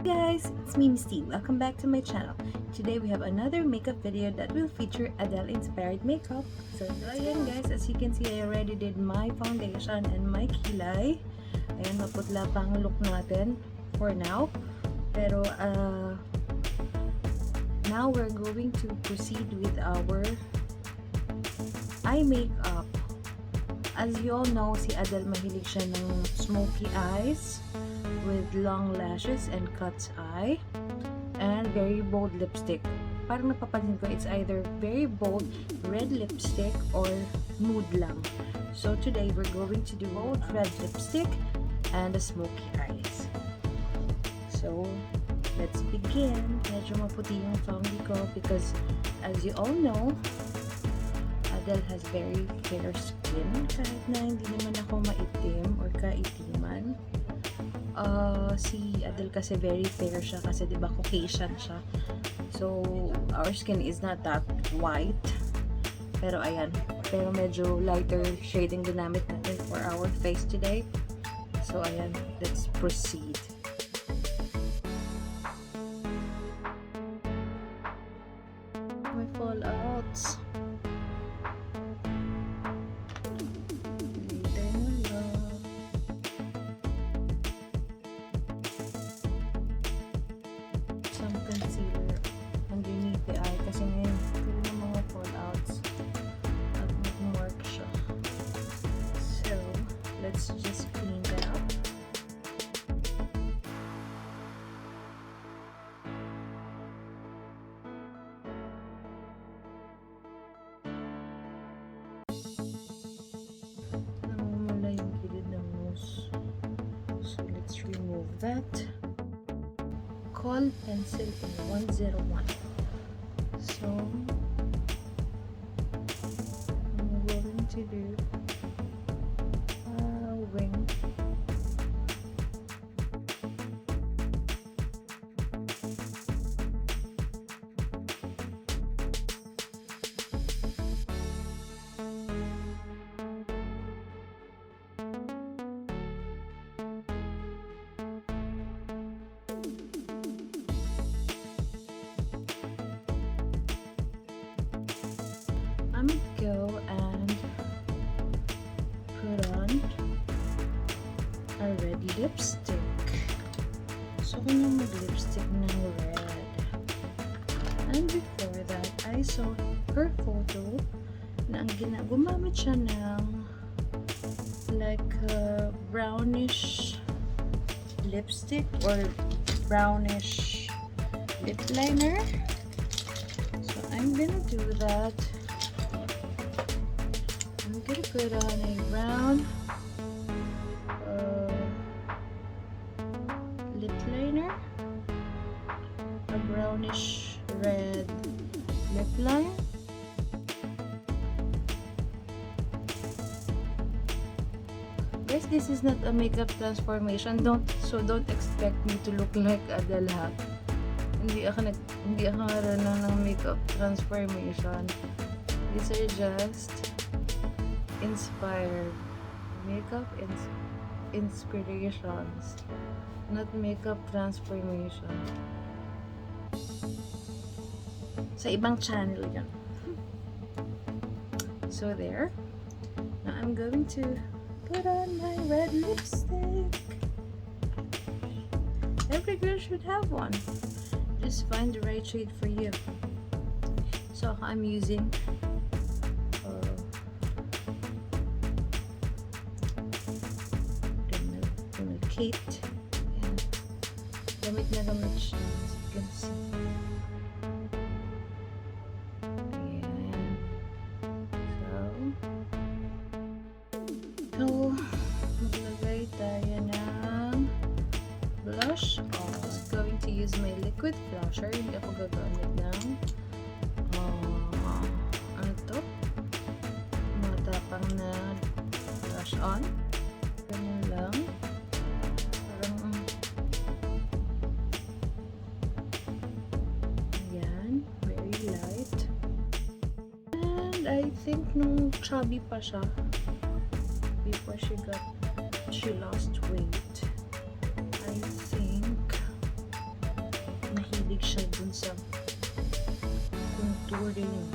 Hey guys, it's me Misty. Welcome back to my channel. Today we have another makeup video that will feature Adele inspired makeup. So ayan guys, as you can see, I already did my foundation and my kilay. Ayan, maputla pa ang look natin for now. Pero now we're going to proceed with our eye makeup. As you all know, si Adele mahilig siya ng smoky eyes with long lashes and cat's eye and very bold lipstick. Parang napapansin ko, it's either very bold red lipstick or nude lang. So today we're going to do bold red lipstick and the smoky eyes. So let's begin. Medyo maputi yung foundy ko because as you all know, Adele has very fair skin. Kahit na hindi naman ako maitim or kaitiman. Si Adele kasi very fair siya kasi diba Caucasian siya. So, our skin is not that white. Pero ayan. Pero medyo lighter shading ginamit natin for our face today. So, ayan. Let's proceed. My fallouts. Concealer underneath the eye kasi ngayon pwede ng mga fallouts at mag-mark siya. So, let's just clean that up. Namumula yung gilid ng nose. So, let's remove that. Call pencil in 101. So I'm going to do a wing. I'm gonna go and put on a red lipstick. So, kung yung mag-lipstick ng red. And before that, I saw her photo na ang gumamit siya ng like a brownish lipstick or brownish lip liner. So, I'm gonna do that. I'm gonna put on a brown lip liner, a brownish red lip line, guys. This is not a makeup transformation. Don't expect me to look like Adele ha. Hindi ako marunong ng makeup transformation. These are just inspired makeup inspirations, not makeup transformation. Sa ibang channel yan. So there. Now I'm going to put on my red lipstick. Every girl should have one. Just find the right shade for you. So I'm using Kate. Ayan. Gamit na gamit siya. As you can see. Ayan. So, maglagay tayo ng blush. I'm just going to use my liquid blusher. Hindi ako gagamit ng ano to? Matapang na blush on. Ganyan lang. I think nung chubby pa siya before she lost weight. I think siya dun sa contouring.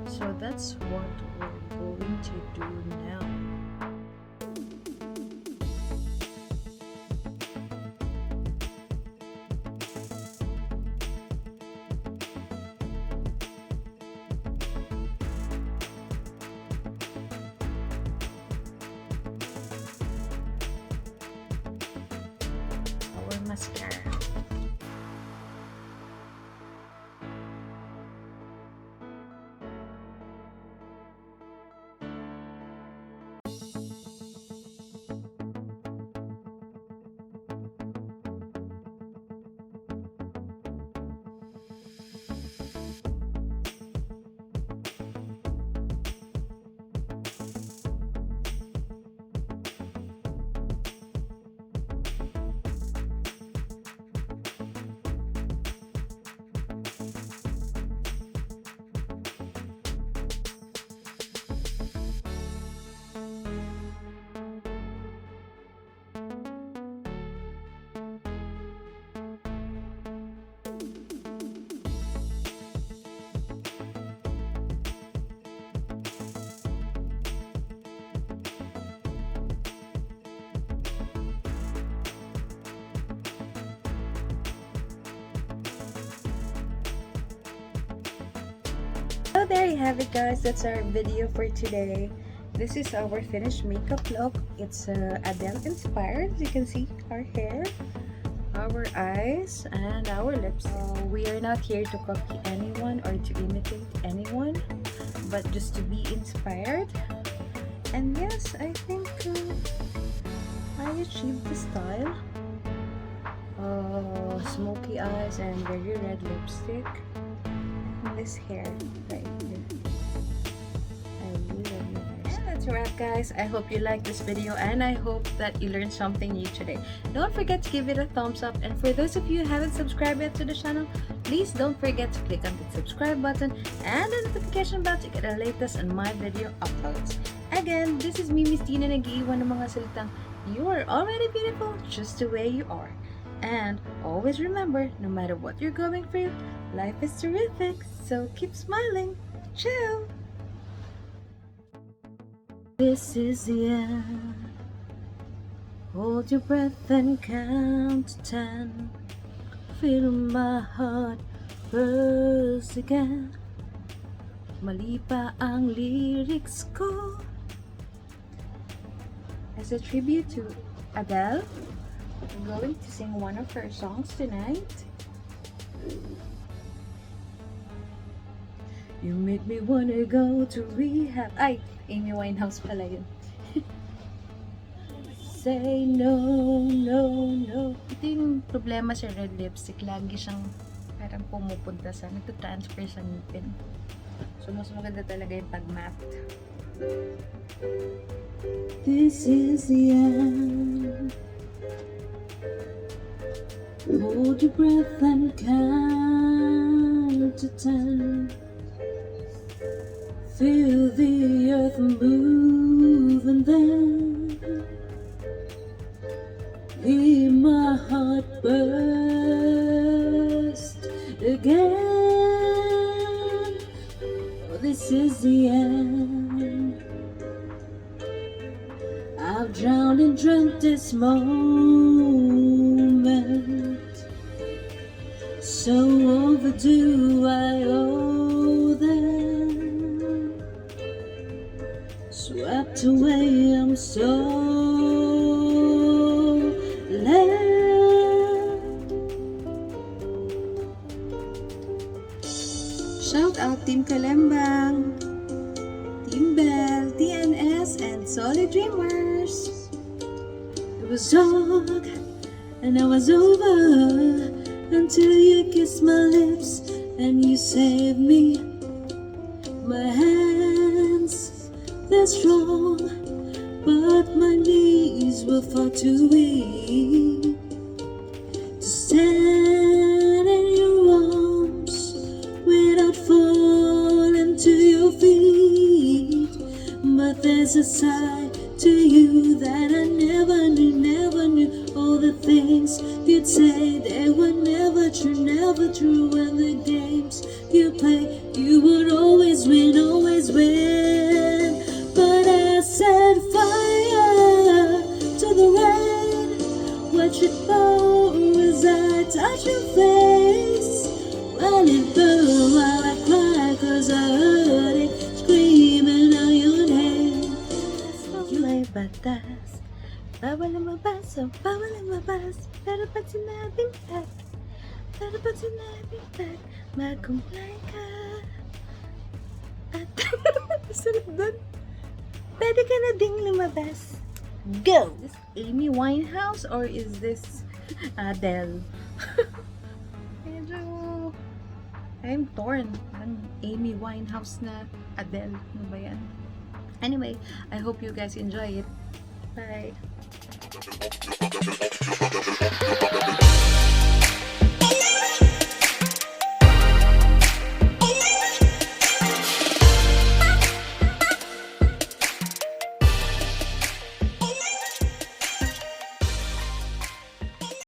So that's what we're going to do now. Our mascara. So there you have it, guys. That's our video for today. This is our finished makeup look. It's Adele inspired. As you can see, our hair, our eyes, and our lips. We are not here to copy anyone or to imitate anyone, but just to be inspired. And yes, I think I achieved the style. Smoky eyes and very red lipstick. This hair right here. I really love your hair. And that's a wrap, guys. I hope you liked this video and I hope that you learned something new today. Don't forget to give it a thumbs up, and for those of you who haven't subscribed yet to the channel, please don't forget to click on the subscribe button and the notification bell to get the latest on my video uploads. Again, this is me, Miss Tina, nag-iwan ng mga salitang you are already beautiful just the way you are. And always remember, no matter what you're going through, life is terrific, so keep smiling. Ciao! This is the end. Hold your breath and count to 10. Feel my heart burst again. Mali pa ang lyrics ko. As a tribute to Adele, I'm going to sing one of her songs tonight. You make me wanna go to rehab. Ay, Amy Winehouse pala yun. Say no, no, no. Ito yung problema sa red lipstick. Lagi siyang parang pumupunta sa, nagtatransfer sa ngipin. So, mas maganda talaga yung pag-matte. This is the end. Hold your breath and count to 10. Feel the earth move and then hear my heart burst again. Oh, this is the end. I've drowned and dreamt this moment. So overdue, I owe them. Swept away, I'm so left. Shout out Team Kalembang, Team Bell, TNS, and Solid Dreamers. It was dark and I was over until you kissed my lips and you saved me. My hands, they're strong, but my knees were far too weak to stand in your arms without falling to your feet. But there's a side to you that I never knew. All the things you'd say. never true when the games you play, you would always win, always win. But I set fire to the rain, watch it pour as I touch your face. While it burned, while I cried, 'cause I heard it screaming out your name. You ay batas, bawal lumabas, so bawal lumabas. Pero pag sinabing tak, mag-comply ka. At sunod dun, pwede ka na ding lumabas. Go! Is this Amy Winehouse or is this Adele? Medyo I'm torn. Ang Amy Winehouse na Adele. Ano ba yan? Anyway, I hope you guys enjoy it. Bye!